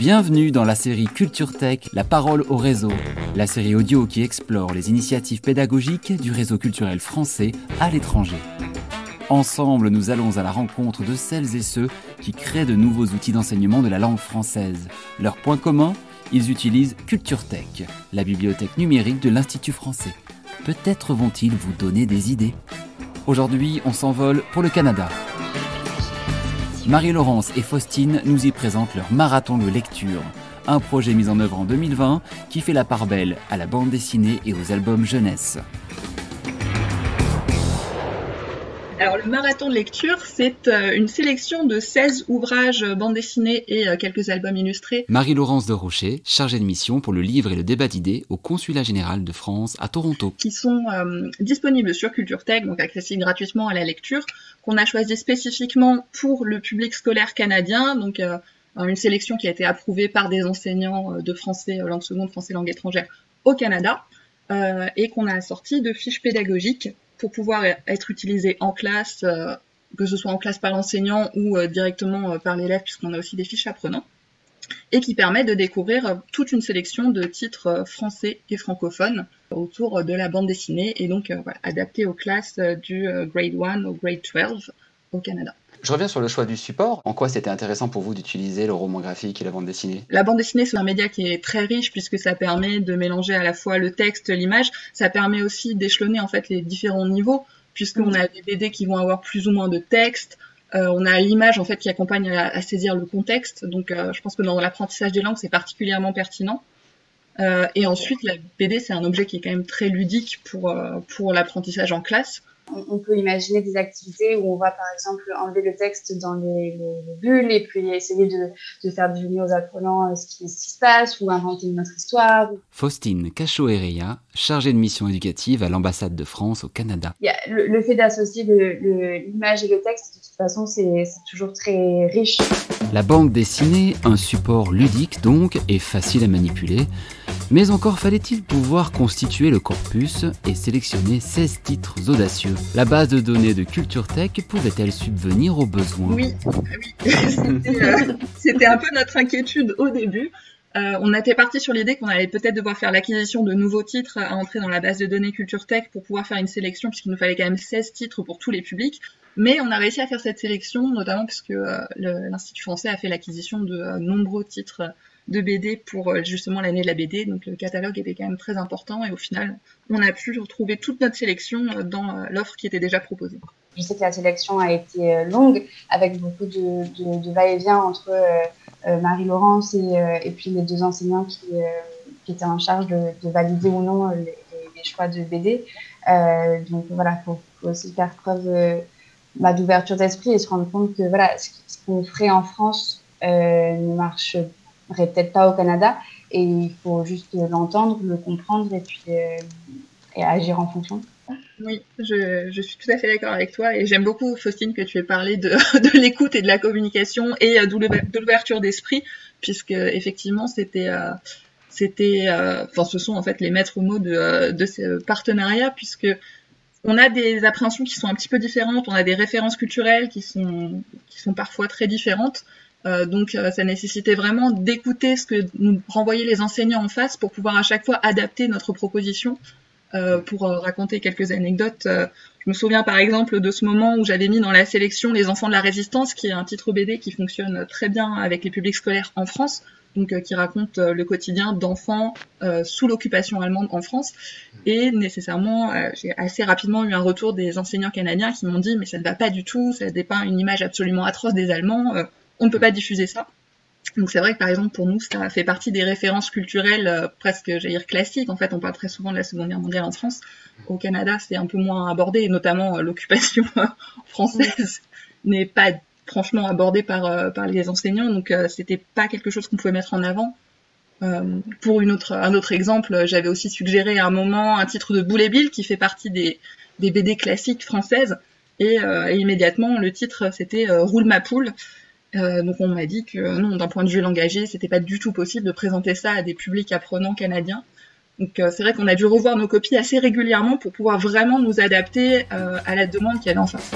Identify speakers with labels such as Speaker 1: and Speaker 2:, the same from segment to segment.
Speaker 1: Bienvenue dans la série Culture Tech, la parole au réseau, la série audio qui explore les initiatives pédagogiques du réseau culturel français à l'étranger. Ensemble, nous allons à la rencontre de celles et ceux qui créent de nouveaux outils d'enseignement de la langue française. Leur point commun, ils utilisent Culture Tech, la bibliothèque numérique de l'Institut français. Peut-être vont-ils vous donner des idées. Aujourd'hui, on s'envole pour le Canada. Marie-Laurence et Faustine nous y présentent leur marathon de lecture, un projet mis en œuvre en 2020 qui fait la part belle à la bande dessinée et aux albums jeunesse.
Speaker 2: Alors le marathon de lecture, c'est une sélection de 16 ouvrages bande dessinée et quelques albums illustrés.
Speaker 1: Marie-Laurence de Rocher, chargée de mission pour le livre et le débat d'idées au Consulat général de France à Toronto.
Speaker 2: Qui sont disponibles sur Culture Tech, donc accessibles gratuitement à la lecture, qu'on a choisi spécifiquement pour le public scolaire canadien, donc une sélection qui a été approuvée par des enseignants de français, langue seconde, français, langue étrangère au Canada, et qu'on a assorti de fiches pédagogiques pour pouvoir être utilisé en classe, que ce soit en classe par l'enseignant ou directement par l'élève, puisqu'on a aussi des fiches apprenants, et qui permet de découvrir toute une sélection de titres français et francophones autour de la bande dessinée, et donc adaptés aux classes du Grade 1 au Grade 12 au Canada.
Speaker 3: Je reviens sur le choix du support. En quoi c'était intéressant pour vous d'utiliser le roman graphique et la bande dessinée ?
Speaker 2: La bande dessinée, c'est un média qui est très riche puisque ça permet de mélanger à la fois le texte, l'image. Ça permet aussi d'échelonner en fait les différents niveaux puisqu'on a des BD qui vont avoir plus ou moins de texte. On a l'image en fait qui accompagne à saisir le contexte. Donc, je pense que dans l'apprentissage des langues, c'est particulièrement pertinent. Et ensuite, la BD, c'est un objet qui est quand même très ludique pour l'apprentissage en classe.
Speaker 4: On peut imaginer des activités où on va par exemple enlever le texte dans les bulles et puis essayer de faire deviner aux apprenants ce qui se passe ou inventer une autre histoire.
Speaker 1: Faustine Cachot-Hereya, chargée de mission éducative à l'ambassade de France au Canada.
Speaker 4: Il y a le fait d'associer l'image et le texte, de toute façon, c'est toujours très riche.
Speaker 1: La bande dessinée, un support ludique donc et facile à manipuler. Mais encore fallait-il pouvoir constituer le corpus et sélectionner 16 titres audacieux. La base de données de Culture Tech pouvait-elle subvenir aux besoins ?
Speaker 2: Oui. C'était un peu notre inquiétude au début. On était parti sur l'idée qu'on allait peut-être devoir faire l'acquisition de nouveaux titres à entrer dans la base de données Culture Tech pour pouvoir faire une sélection, puisqu'il nous fallait quand même 16 titres pour tous les publics. Mais on a réussi à faire cette sélection, notamment parce que l'Institut français a fait l'acquisition de nombreux titres de BD pour justement l'année de la BD, donc le catalogue était quand même très important et au final on a pu retrouver toute notre sélection dans l'offre qui était déjà proposée.
Speaker 4: Je sais que la sélection a été longue avec beaucoup de va-et-vient entre Marie-Laurence et puis les deux enseignants qui étaient en charge de valider ou non les choix de BD. Donc voilà, faut aussi faire preuve d'ouverture d'esprit et se rendre compte que voilà, ce qu'on ferait en France ne marcherait peut-être pas au Canada et il faut juste l'entendre, le comprendre et puis et agir en fonction.
Speaker 2: Oui, je suis tout à fait d'accord avec toi et j'aime beaucoup, Faustine, que tu aies parlé de l'écoute et de la communication et de l'ouverture d'esprit, puisque effectivement ce sont en fait les maîtres mots de ce partenariat, puisque on a des appréhensions qui sont un petit peu différentes, on a des références culturelles qui sont parfois très différentes. Donc ça nécessitait vraiment d'écouter ce que nous renvoyaient les enseignants en face pour pouvoir à chaque fois adapter notre proposition. Pour raconter quelques anecdotes, je me souviens par exemple de ce moment où j'avais mis dans la sélection Les Enfants de la Résistance, qui est un titre BD qui fonctionne très bien avec les publics scolaires en France, donc qui raconte le quotidien d'enfants sous l'occupation allemande en France. Et nécessairement, j'ai assez rapidement eu un retour des enseignants canadiens qui m'ont dit « mais ça ne va pas du tout, ça dépeint une image absolument atroce des Allemands, on ne peut pas diffuser ça ». Donc c'est vrai que par exemple pour nous ça fait partie des références culturelles presque j'allais dire classiques. En fait on parle très souvent de la Seconde Guerre mondiale en France. Au Canada c'est un peu moins abordé, et notamment l'occupation française n'est pas franchement abordée par les enseignants, donc c'était pas quelque chose qu'on pouvait mettre en avant. Pour un autre exemple, j'avais aussi suggéré à un moment un titre de Boule et Bill qui fait partie des BD classiques françaises et immédiatement le titre c'était Roule ma poule. Donc on m'a dit que non, d'un point de vue langagier, c'était pas du tout possible de présenter ça à des publics apprenants canadiens. Donc c'est vrai qu'on a dû revoir nos copies assez régulièrement pour pouvoir vraiment nous adapter à la demande qu'il y avait en face.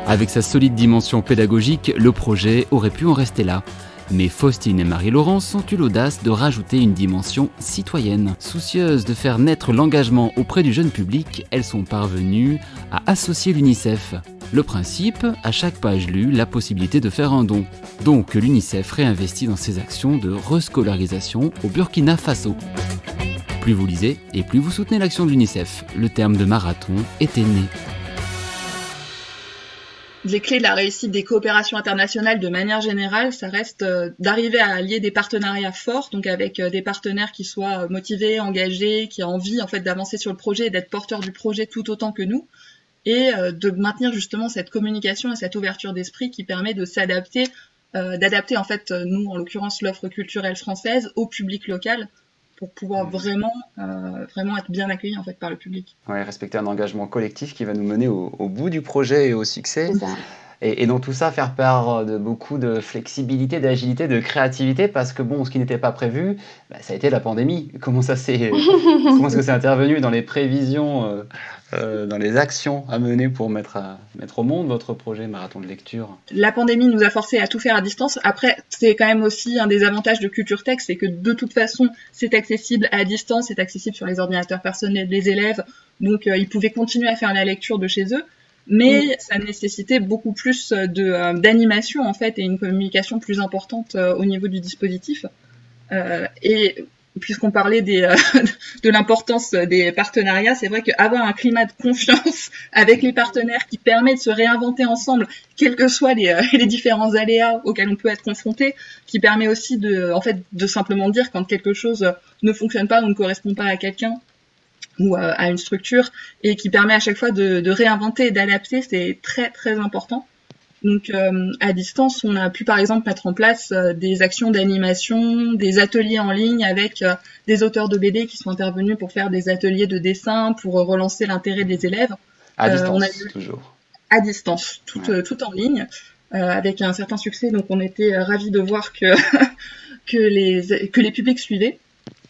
Speaker 1: Avec sa solide dimension pédagogique, le projet aurait pu en rester là. Mais Faustine et Marie-Laurence ont eu l'audace de rajouter une dimension citoyenne. Soucieuses de faire naître l'engagement auprès du jeune public, elles sont parvenues à associer l'UNICEF. Le principe, à chaque page lue, la possibilité de faire un don. Don que l'UNICEF réinvestit dans ses actions de rescolarisation au Burkina Faso. Plus vous lisez et plus vous soutenez l'action de l'UNICEF. Le terme de marathon était né.
Speaker 2: Les clés de la réussite des coopérations internationales de manière générale, ça reste d'arriver à lier des partenariats forts, donc avec des partenaires qui soient motivés, engagés, qui ont envie en fait d'avancer sur le projet et d'être porteurs du projet tout autant que nous, et de maintenir justement cette communication et cette ouverture d'esprit qui permet de s'adapter, d'adapter en fait nous en l'occurrence l'offre culturelle française au public local, pour pouvoir vraiment être bien accueillis en fait par le public.
Speaker 3: Ouais, respecter un engagement collectif qui va nous mener au bout du projet et au succès.
Speaker 4: C'est ça.
Speaker 3: Et dans tout ça, faire part de beaucoup de flexibilité, d'agilité, de créativité, parce que bon, ce qui n'était pas prévu, ça a été la pandémie. Comment est-ce que c'est intervenu dans les prévisions, dans les actions à mener pour mettre au monde votre projet Marathon de lecture?
Speaker 2: La pandémie nous a forcé à tout faire à distance. Après, c'est quand même aussi un des avantages de Culture Tech, c'est que de toute façon, c'est accessible à distance, c'est accessible sur les ordinateurs personnels des élèves, donc ils pouvaient continuer à faire la lecture de chez eux. Mais ça nécessitait beaucoup plus d'animation en fait et une communication plus importante au niveau du dispositif. Et puisqu'on parlait de l'importance des partenariats, c'est vrai qu'avoir un climat de confiance avec les partenaires qui permet de se réinventer ensemble, quels que soient les différents aléas auxquels on peut être confronté, qui permet aussi de simplement dire quand quelque chose ne fonctionne pas ou ne correspond pas à quelqu'un ou à une structure, et qui permet à chaque fois de réinventer et d'adapter, c'est très très important. Donc à distance, on a pu par exemple mettre en place des actions d'animation, des ateliers en ligne avec des auteurs de BD qui sont intervenus pour faire des ateliers de dessin, pour relancer l'intérêt des élèves.
Speaker 3: À distance, toujours.
Speaker 2: À distance, tout en ligne, avec un certain succès. Donc on était ravis de voir que les publics suivaient.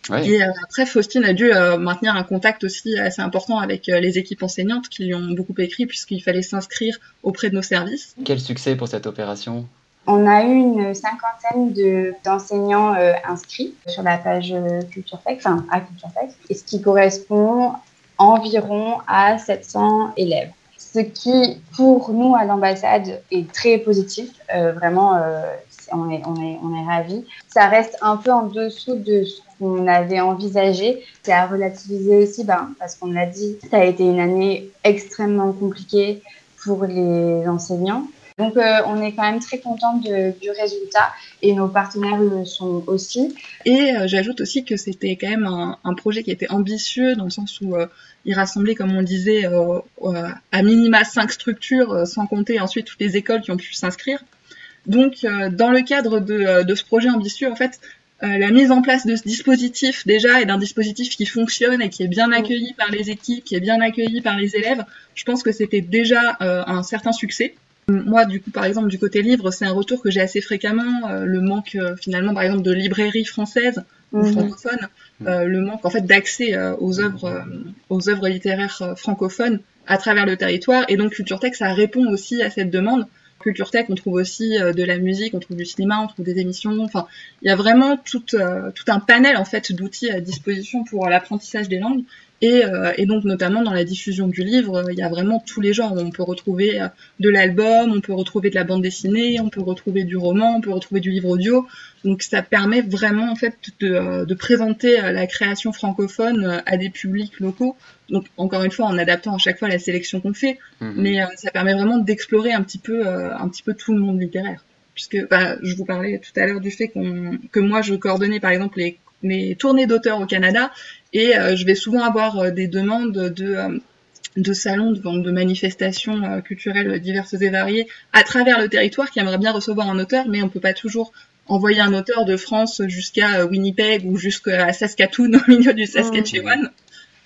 Speaker 2: Ouais. Et après, Faustine a dû maintenir un contact aussi assez important avec les équipes enseignantes qui lui ont beaucoup écrit puisqu'il fallait s'inscrire auprès de nos services.
Speaker 3: Quel succès pour cette opération?
Speaker 4: On a eu une cinquantaine d'enseignants inscrits sur la page Culture Tech, à Culture Tech, et ce qui correspond environ à 700 élèves. Ce qui, pour nous à l'ambassade, est très positif. Vraiment, on est ravis. Ça reste un peu en dessous de ce qu'on avait envisagé. C'est à relativiser aussi, parce qu'on l'a dit, ça a été une année extrêmement compliquée pour les enseignants. Donc, on est quand même très contents du résultat et nos partenaires le sont aussi.
Speaker 2: Et j'ajoute aussi que c'était quand même un projet qui était ambitieux dans le sens où il rassemblait, comme on le disait, à minima 5 structures, sans compter ensuite toutes les écoles qui ont pu s'inscrire. Donc, dans le cadre de ce projet ambitieux, en fait, la mise en place de ce dispositif déjà et d'un dispositif qui fonctionne et qui est bien accueilli par les équipes, qui est bien accueilli par les élèves, je pense que c'était déjà un certain succès. Moi, du coup, par exemple, du côté livre, c'est un retour que j'ai assez fréquemment, le manque finalement, par exemple, de librairies françaises ou francophones, le manque en fait d'accès aux œuvres littéraires francophones à travers le territoire. Et donc, Culture Tech, ça répond aussi à cette demande. Culture Tech, on trouve aussi de la musique, on trouve du cinéma, on trouve des émissions. Enfin, il y a vraiment tout un panel en fait d'outils à disposition pour l'apprentissage des langues. Et donc notamment dans la diffusion du livre, il y a vraiment tous les genres. On peut retrouver de l'album, on peut retrouver de la bande dessinée, on peut retrouver du roman, on peut retrouver du livre audio. Donc ça permet vraiment en fait de présenter la création francophone à des publics locaux. Donc encore une fois en adaptant à chaque fois la sélection qu'on fait, mais ça permet vraiment d'explorer un petit peu tout le monde littéraire. Puisque je vous parlais tout à l'heure du fait que moi je coordonnais par exemple les tournées d'auteurs au Canada, et je vais souvent avoir des demandes de salons, de manifestations culturelles diverses et variées à travers le territoire qui aimeraient bien recevoir un auteur, mais on peut pas toujours envoyer un auteur de France jusqu'à Winnipeg ou jusqu'à Saskatoon au milieu du Saskatchewan.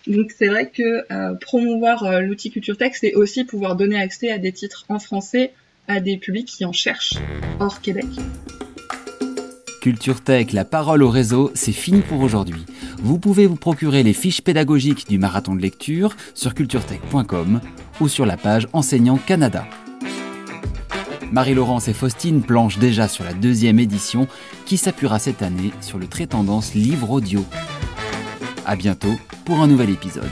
Speaker 2: Donc c'est vrai que promouvoir l'outil Culture Tech, c'est aussi pouvoir donner accès à des titres en français à des publics qui en cherchent hors Québec.
Speaker 1: Culture Tech, la parole au réseau, c'est fini pour aujourd'hui. Vous pouvez vous procurer les fiches pédagogiques du marathon de lecture sur culturetech.com ou sur la page Enseignants Canada. Marie-Laurence et Faustine planchent déjà sur la 2e édition qui s'appuiera cette année sur le très tendance livre audio. À bientôt pour un nouvel épisode.